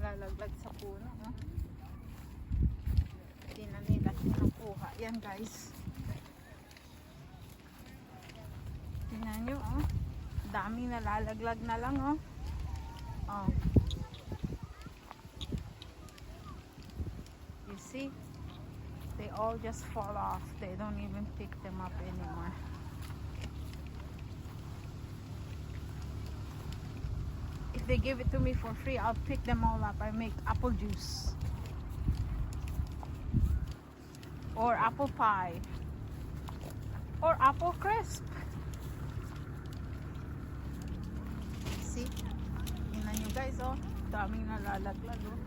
Lalaglag sa puno. Oh. Hindi na nila kinukuha. Yan guys. Tingnan nyo. Oh. Daming nalalaglag na lang. Oh. Oh. You see? They all just fall off. They don't even pick them up anymore. If they give it to me for free, I'll pick them all up. I make apple juice. Or apple pie. Or apple crisp. See? Tingnan nyo guys, oh. Daming nalalaglag, oh.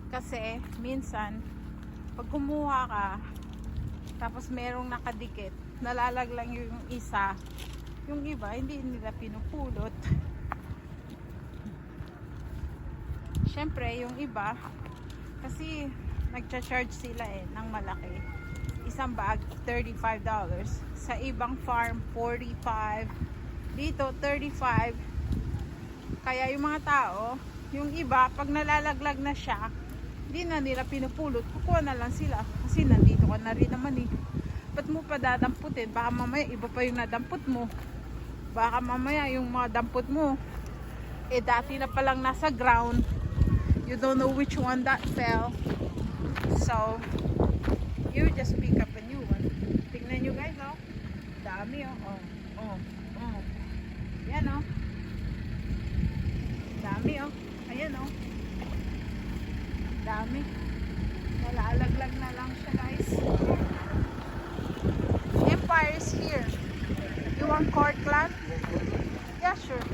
Kasi, minsan, pag kumuha ka, tapos merong nakadikit, nalalaglang yung isa, yung iba, hindi nila pinupulot. Siyempre, yung iba, kasi nagcha-charge sila ng malaki. Isang bag, $35. Sa ibang farm, $45. Dito, $35. Kaya yung mga tao, yung iba, pag nalalaglag na siya, hindi na nila pinupulot, kukuha na lang sila kasi nandito ka na rin naman ba't mo pa dadamputin? Baka mamaya iba pa yung nadamput mo, baka mamaya yung mga damput mo dati na palang nasa ground, you don't know which one that fell, so you just pick up a new one. Tingnan nyo guys, oh, dami, oh, yan, oh, dami, oh, ayan, oh, dami. Nalalaglag na lang siya guys. Empire is here. You want Cortland? Yeah, sure.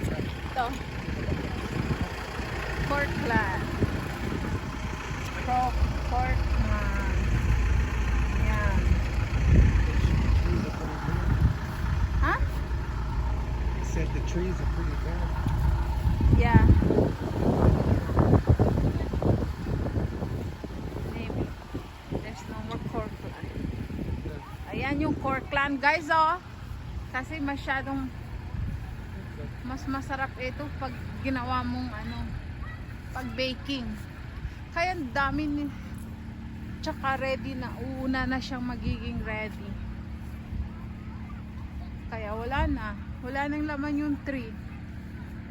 Ito. Cortland. Cortland. Yan. Huh? They said the trees are pretty bad. Yeah. Ayan yung Cortland guys, oh. Kasi masyadong mas masarap ito pag ginawa mong pag baking. Kaya ang dami ni tsaka ready na, una na siyang magiging ready. Kaya wala nang laman yung tree.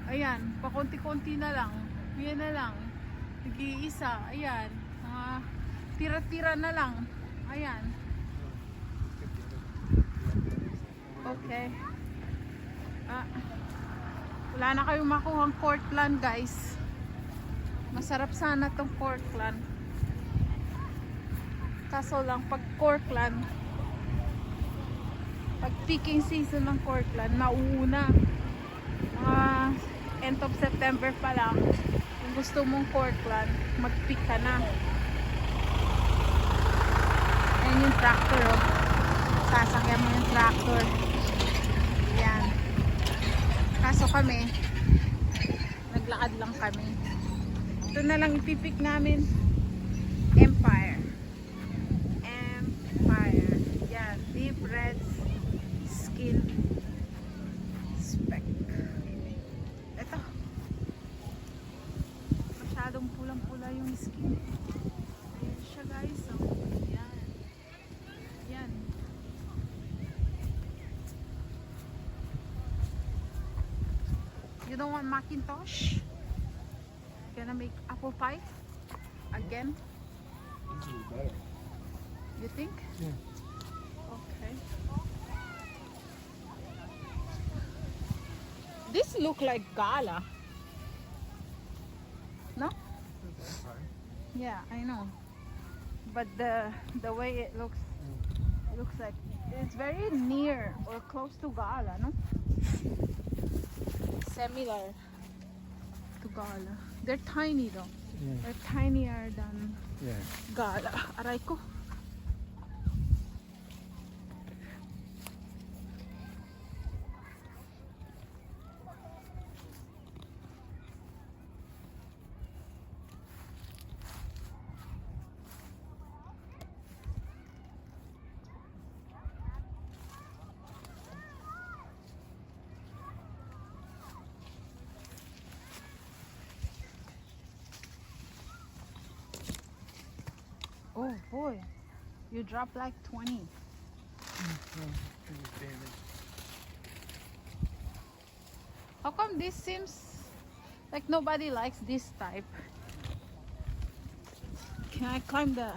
Ayan, pakunti-kunti na lang. Yan na lang. Nag-iisa, ayan. Tira-tira na lang. Ayan. Okay. Wala na kayong makuhang Cortland guys. Masarap sana tong Cortland. Kaso lang pag Cortland, pag picking season ng Cortland, mauuna. End of September pa lang. Kung gusto mong Cortland, mag-pick ka na. Ayan yung tractor, oh. Sasakyan mo yung tractor. Yan. Kaso kami, naglakad lang kami. Ito na lang ipipick namin. Empire. Yan. Deep red skin speck. Ito. Masyadong pulang-pula yung skin. Ayan siya guys. So, yan. Yan. You don't want Macintosh? Gonna make apple pie again? This is better. You think? Yeah. Okay. This look like gala. No? Yeah, I know. But the way it looks like it's very near or close to gala, no? Similar to gala. They're tiny though. Yeah. They're tinier than gala. Aray ko. boy, you dropped like 20. It was damaged. How come this seems like nobody likes this type? Can I climb the